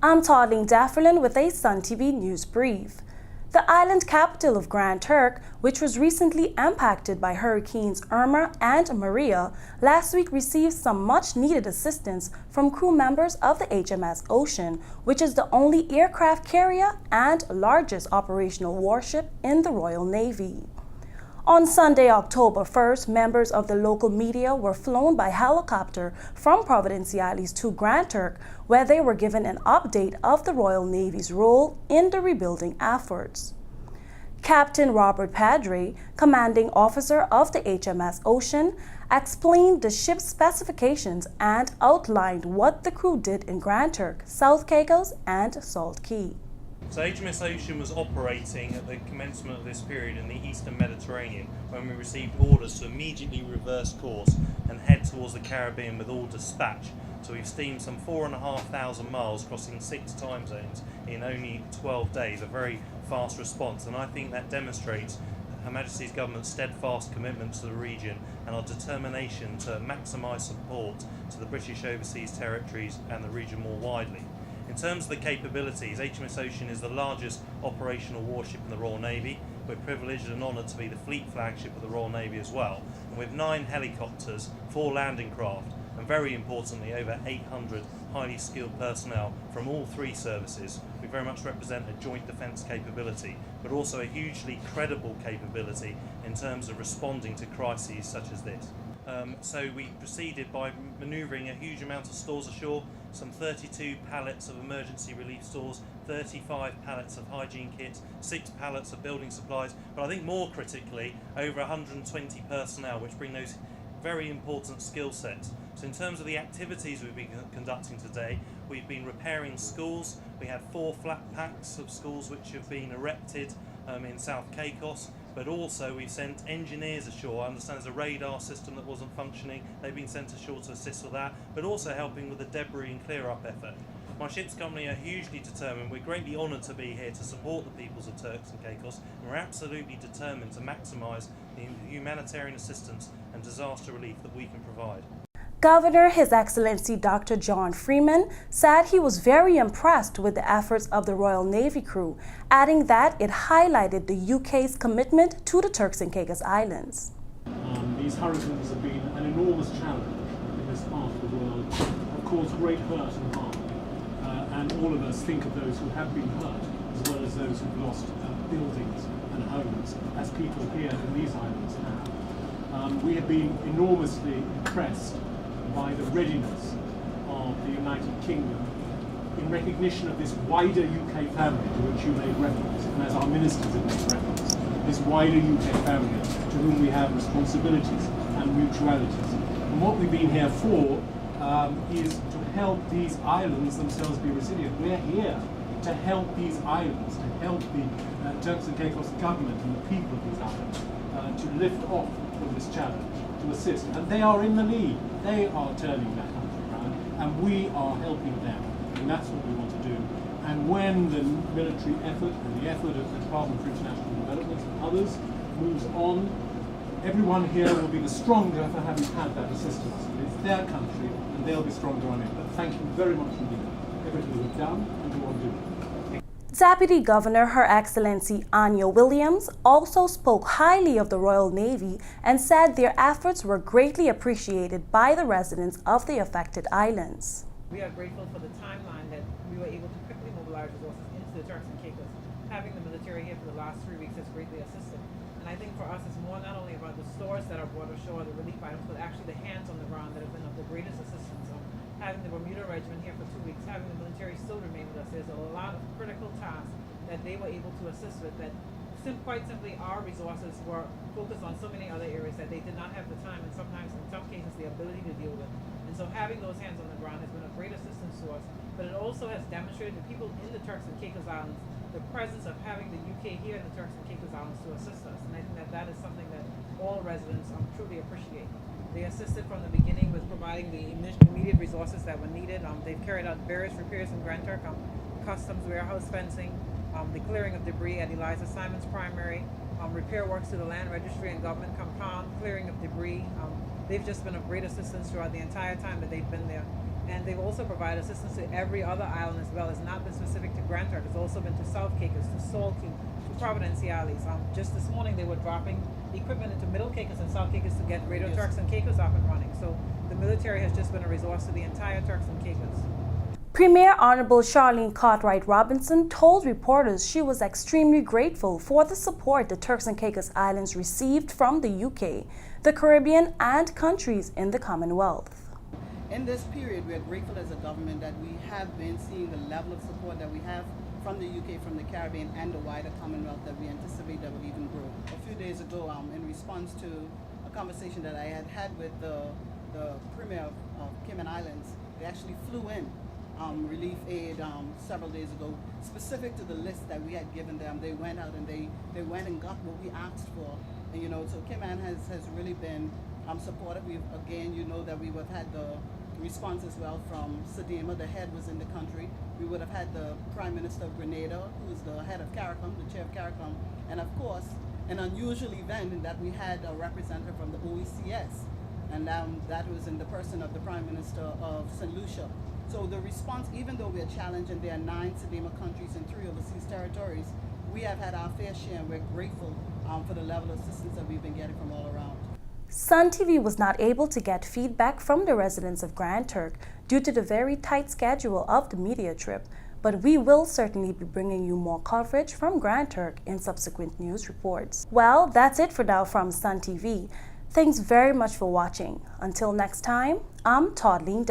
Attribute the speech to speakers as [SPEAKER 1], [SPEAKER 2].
[SPEAKER 1] I'm Charlene Dafferlin with a Sun TV News Brief. The island capital of Grand Turk, which was recently impacted by Hurricanes Irma and Maria, last week received some much-needed assistance from crew members of the HMS Ocean, which is the only aircraft carrier and largest operational warship in the Royal Navy. On Sunday, October 1st, members of the local media were flown by helicopter from Providenciales to Grand Turk, where they were given an update of the Royal Navy's role in the rebuilding efforts. Captain Robert Padre, commanding officer of the HMS Ocean, explained the ship's specifications and outlined what the crew did in Grand Turk, South Caicos, and Salt Cay.
[SPEAKER 2] So HMS Ocean was operating at the commencement of this period in the Eastern Mediterranean when we received orders to immediately reverse course and head towards the Caribbean with all dispatch. So we've steamed some 4,500 miles, crossing 6 time zones in only 12 days, a very fast response, and I think that demonstrates Her Majesty's Government's steadfast commitment to the region and our determination to maximise support to the British overseas territories and the region more widely. In terms of the capabilities, HMS Ocean is the largest operational warship in the Royal Navy. We're privileged and honoured to be the fleet flagship of the Royal Navy as well. And with 9 helicopters, 4 landing craft, and very importantly over 800 highly skilled personnel from all 3 services, we very much represent a joint defence capability, but also a hugely credible capability in terms of responding to crises such as this. So we proceeded by manoeuvring a huge amount of stores ashore, some 32 pallets of emergency relief stores, 35 pallets of hygiene kits, 6 pallets of building supplies, but I think more critically, over 120 personnel, which bring those very important skill sets. So in terms of the activities we've been conducting today, we've been repairing schools. We had 4 flat packs of schools which have been erected in South Caicos, but also we've sent engineers ashore. I understand there's a radar system that wasn't functioning. They've been sent ashore to assist with that, but also helping with the debris and clear-up effort. My ship's company are hugely determined. We're greatly honoured to be here to support the peoples of Turks and Caicos, and we're absolutely determined to maximise the humanitarian assistance and disaster relief that we can provide.
[SPEAKER 1] Governor His Excellency Dr. John Freeman said he was very impressed with the efforts of the Royal Navy crew, adding that it highlighted the UK's commitment to the Turks and Caicos Islands.
[SPEAKER 3] These hurricanes have been an enormous challenge in this part of the world, have caused great hurt and harm, and all of us think of those who have been hurt as well as those who've lost buildings and homes, as people here in these islands have. We have been enormously impressed by the readiness of the United Kingdom in recognition of this wider UK family to which you made reference, and as our ministers have made reference, this wider UK family to whom we have responsibilities and mutualities. And what we've been here for is to help these islands themselves be resilient. We're here to help these islands, to help the Turks and Caicos government and the people of these islands to lift off from this challenge, to assist. And they are in the lead. They are turning that country around, and we are helping them. And that's what we want to do. And when the military effort and the effort of the Department for International Development and others moves on, everyone here will be the stronger for having had that assistance. It's their country, and they'll be stronger on it. But thank you very much indeed for everything you've done and go on doing.
[SPEAKER 1] Deputy Governor Her Excellency Anya also spoke highly of the Royal Navy and said their efforts were greatly appreciated by the residents of the affected islands.
[SPEAKER 4] We are grateful for the timeline that we were able to quickly mobilize resources into the Turks and Caicos. Having the military here for the last 3 weeks has greatly assisted. And I think for us it's more not only about the stores that are brought ashore, the relief items, but actually the hands on the ground that have been of the greatest assistance. So having the Bermuda Regiment here for 2 weeks, having the military still remain with us, there's a lot of critical tasks that they were able to assist with that quite simply our resources were focused on so many other areas that they did not have the time and sometimes in some cases the ability to deal with. And so having those hands on the ground has been a great assistance to us, but it also has demonstrated to people in the Turks and Caicos Islands the presence of having the UK here in the Turks and Caicos Islands to assist us. And I think that that is something that all residents truly appreciate. They assisted from the beginning with providing the immediate resources that were needed. They've carried out various repairs in Grand Turk, customs, warehouse fencing, the clearing of debris at Eliza Simon's Primary, repair works to the land registry and government compound, clearing of debris, they've just been of great assistance throughout the entire time that they've been there. And they've also provided assistance to every other island as well. It's not been specific to Grand Turk. It's also been to South Caicos, to Salt Cay, to Providenciales. Just this morning they were dropping equipment into Middle Caicos and South Caicos to get Radio Turks and Caicos up and running. So the military has just been a resource to the entire Turks and Caicos.
[SPEAKER 1] Premier Honorable Charlene Cartwright Robinson told reporters she was extremely grateful for the support the Turks and Caicos Islands received from the UK, the Caribbean, and countries in the Commonwealth.
[SPEAKER 5] In this period, we are grateful as a government that we have been seeing the level of support that we have from the UK, from the Caribbean, and the wider Commonwealth that we anticipate that will even grow. A few days ago, in response to a conversation that I had with the Premier of Cayman Islands, they actually flew in relief aid several days ago, specific to the list that we had given them. They went out and they went and got what we asked for. And so Cayman has really been supportive. We've, again, that we would have had the response as well from Sadima. The head was in the country. We would have had the Prime Minister of Grenada, who is the head of CARICOM, the chair of CARICOM, and of course, an unusual event in that we had a representative from the OECS, and that was in the person of the Prime Minister of St. Lucia. So the response, even though we are challenged and there are 9 SADEMA countries and 3 overseas territories, we have had our fair share, and we're grateful for the level of assistance that we've been getting from all around.
[SPEAKER 1] Sun TV was not able to get feedback from the residents of Grand Turk due to the very tight schedule of the media trip, but we will certainly be bringing you more coverage from Grand Turk in subsequent news reports. Well, that's it for now from Sun TV. Thanks very much for watching. Until next time, I'm Charlene.